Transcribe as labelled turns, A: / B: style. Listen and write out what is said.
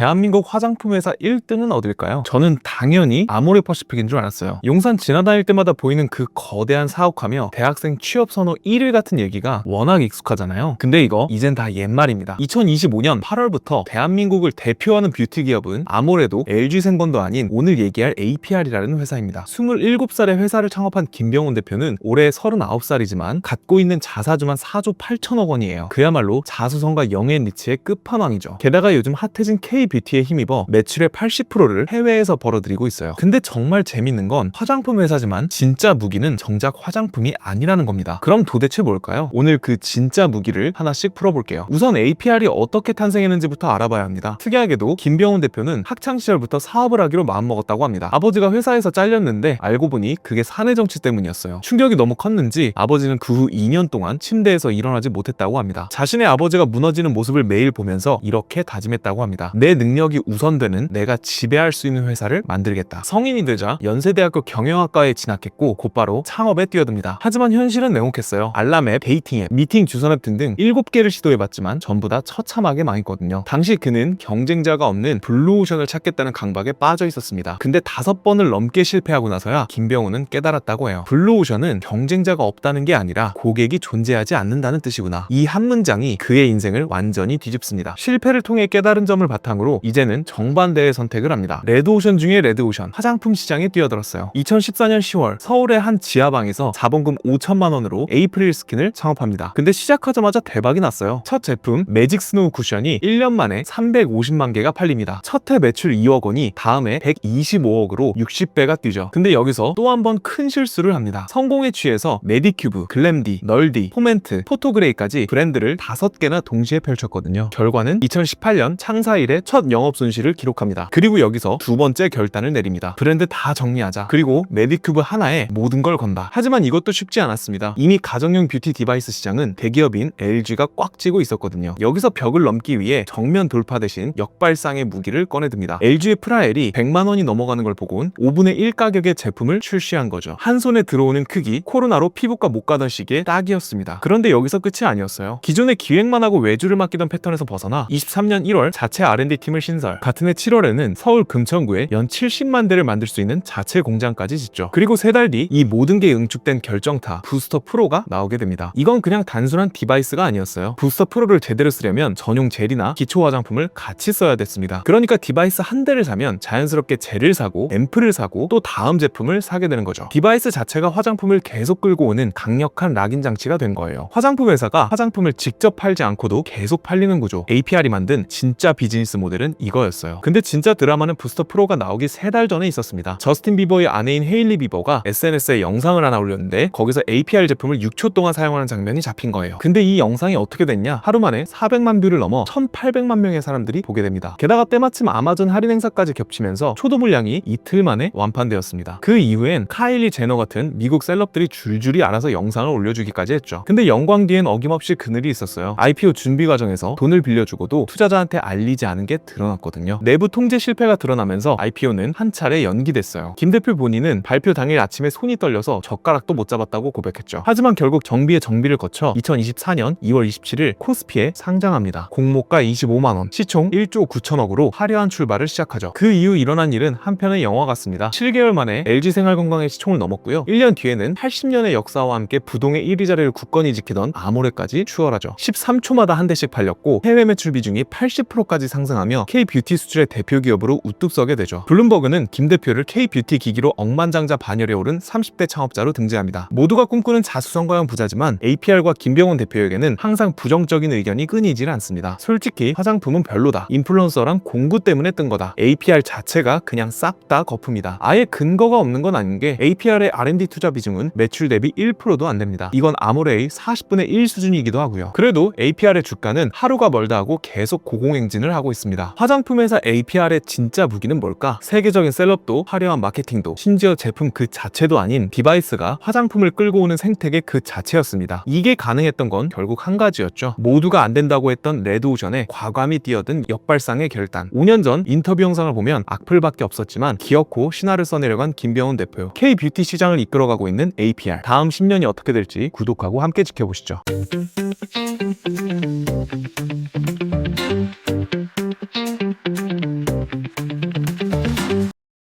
A: 대한민국 화장품 회사 1등은 어딜까요? 저는 당연히 아모레퍼시픽인 줄 알았어요. 용산 지나다닐 때마다 보이는 그 거대한 사옥하며 대학생 취업 선호 1위 같은 얘기가 워낙 익숙하잖아요. 근데 이거 이젠 다 옛말입니다. 2025년 8월부터 대한민국을 대표하는 뷰티 기업은 아모레도 LG생번도 아닌 오늘 얘기할 APR이라는 회사입니다. 27살에 회사를 창업한 김병훈 대표는 올해 39살이지만 갖고 있는 자사주만 4조 8천억 원이에요. 그야말로 자수성가 영앤 리치의 끝판왕이죠. 게다가 요즘 핫해진 K뷰티에 힘입어 매출의 80%를 해외에서 벌어들이고 있어요. 근데 정말 재밌는 건 화장품 회사지만 진짜 무기는 정작 화장품이 아니라는 겁니다. 그럼 도대체 뭘까요? 오늘 그 진짜 무기를 하나씩 풀어볼게요. 우선 APR이 어떻게 탄생했는지부터 알아봐야 합니다. 특이하게도 김병훈 대표는 학창시절부터 사업을 하기로 마음먹었다고 합니다. 아버지가 회사에서 잘렸는데 알고 보니 그게 사내 정치 때문이었어요. 충격이 너무 컸는지 아버지는 그 후 2년 동안 침대에서 일어나지 못했다고 합니다. 자신의 아버지가 무너지는 모습을 매일 보면서 이렇게 다짐했다고 합니다. 내 능력이 우선되는 내가 지배할 수 있는 회사를 만들겠다. 성인이 되자 연세대학교 경영학과에 진학했고 곧바로 창업에 뛰어듭니다. 하지만 현실은 냉혹했어요. 알람앱, 데이팅앱, 미팅 주선앱 등등 7개를 시도해봤지만 전부 다 처참하게 망했거든요. 당시 그는 경쟁자가 없는 블루오션을 찾겠다는 강박에 빠져 있었습니다. 근데 5번을 넘게 실패하고 나서야 김병훈은 깨달았다고 해요. 블루오션은 경쟁자가 없다는 게 아니라 고객이 존재하지 않는다는 뜻이구나. 이 한 문장이 그의 인생을 완전히 뒤집습니다. 실패를 통해 깨달은 점을 바탕으로 이제는 정반대의 선택을 합니다. 레드오션 중에 레드오션, 화장품 시장에 뛰어들었어요. 2014년 10월 서울의 한 지하방에서 자본금 5천만 원으로 에이프릴 스킨을 창업합니다. 근데 시작하자마자 대박이 났어요. 첫 제품 매직 스노우 쿠션이 1년 만에 350만 개가 팔립니다. 첫 해 매출 2억 원이 다음해 125억으로 60배가 뛰죠. 근데 여기서 또 한 번 큰 실수를 합니다. 성공에 취해서 메디큐브, 글램디, 널디, 포멘트, 포토그레이까지 브랜드를 5개나 동시에 펼쳤거든요. 결과는 2018년 창사 이래 첫 영업 손실을 기록합니다. 그리고 여기서 두 번째 결단을 내립니다. 브랜드 다 정리하자. 그리고 메디큐브 하나에 모든 걸 건다. 하지만 이것도 쉽지 않았습니다. 이미 가정용 뷰티 디바이스 시장은 대기업인 LG가 꽉 쥐고 있었거든요. 여기서 벽을 넘기 위해 정면 돌파 대신 역발상의 무기를 꺼내듭니다. LG의 프라엘이 100만 원이 넘어가는 걸 보곤 5분의 1 가격의 제품을 출시한 거죠. 한 손에 들어오는 크기, 코로나로 피부과 못 가던 시기에 딱이었습니다. 그런데 여기서 끝이 아니었어요. 기존에 기획만 하고 외주를 맡기던 패턴에서 벗어나 23년 1월 자체 R&D 팀을 신설, 같은 해 7월에는 서울 금천구에 연 70만 대를 만들 수 있는 자체 공장까지 짓죠. 그리고 3달 뒤 이 모든 게 응축된 결정타 부스터 프로가 나오게 됩니다. 이건 그냥 단순한 디바이스가 아니었어요. 부스터 프로를 제대로 쓰려면 전용 젤이나 기초 화장품을 같이 써야 됐습니다. 그러니까 디바이스 한 대를 사면 자연스럽게 젤을 사고 앰플을 사고 또 다음 제품을 사게 되는 거죠. 디바이스 자체가 화장품을 계속 끌고 오는 강력한 락인 장치가 된 거예요. 화장품 회사가 화장품을 직접 팔지 않고도 계속 팔리는 구조. APR이 만든 진짜 비즈니스 모델은 이거였어요. 근데 진짜 드라마는 부스터 프로가 나오기 3달 전에 있었습니다. 저스틴 비버의 아내인 헤일리 비버가 SNS에 영상을 하나 올렸는데 거기서 APR 제품을 6초 동안 사용하는 장면이 잡힌 거예요. 근데 이 영상이 어떻게 됐냐? 하루 만에 400만 뷰를 넘어 1800만 명의 사람들이 보게 됩니다. 게다가 때마침 아마존 할인 행사까지 겹치면서 초도 물량이 이틀 만에 완판되었습니다. 그 이후엔 카일리 제너 같은 미국 셀럽들이 줄줄이 알아서 영상을 올려주기까지 했죠. 근데 영광 뒤엔 어김없이 그늘이 있었어요. IPO 준비 과정에서 돈을 빌려주고도 투자자한테 알리지 않은 게 드러났거든요. 내부 통제 실패가 드러나면서 IPO는 한 차례 연기됐어요. 김 대표 본인은 발표 당일 아침에 손이 떨려서 젓가락도 못 잡았다고 고백했죠. 하지만 결국 정비의 정비를 거쳐 2024년 2월 27일 코스피에 상장합니다. 공모가 25만 원, 시총 1조 9천억으로 화려한 출발을 시작하죠. 그 이후 일어난 일은 한편의 영화 같습니다. 7개월 만에 LG생활건강의 시총을 넘었고요. 1년 뒤에는 80년의 역사와 함께 부동의 1위 자리를 굳건히 지키던 아모레까지 추월하죠. 13초마다 한 대씩 팔렸고 해외 매출 비중이 80%까지 상승하며 K뷰티 수출의 대표 기업으로 우뚝 서게 되죠. 블룸버그는 김 대표를 K뷰티 기기로 억만장자 반열에 오른 30대 창업자로 등재합니다. 모두가 꿈꾸는 자수성가형 부자지만 APR과 김병훈 대표에게는 항상 부정적인 의견이 끊이질 않습니다. 솔직히 화장품은 별로다. 인플루언서랑 공구 때문에 뜬 거다. APR 자체가 그냥 싹 다 거품이다. 아예 근거가 없는 건 아닌 게 APR의 R&D 투자 비중은 매출 대비 1%도 안 됩니다. 이건 아모레의 40분의 1 수준이기도 하고요. 그래도 APR의 주가는 하루가 멀다 하고 계속 고공행진을 하고 있습니다. 화장품 회사 APR의 진짜 무기는 뭘까? 세계적인 셀럽도 화려한 마케팅도 심지어 제품 그 자체도 아닌 디바이스가 화장품을 끌고 오는 생태계 그 자체였습니다. 이게 가능했던 건 결국 한 가지였죠. 모두가 안 된다고 했던 레드오션에 과감히 뛰어든 역발상의 결단. 5년 전 인터뷰 영상을 보면 악플밖에 없었지만 기어코 신화를 써내려간 김병훈 대표. K뷰티 시장을 이끌어가고 있는 APR. 다음 10년이 어떻게 될지 구독하고 함께 지켜보시죠.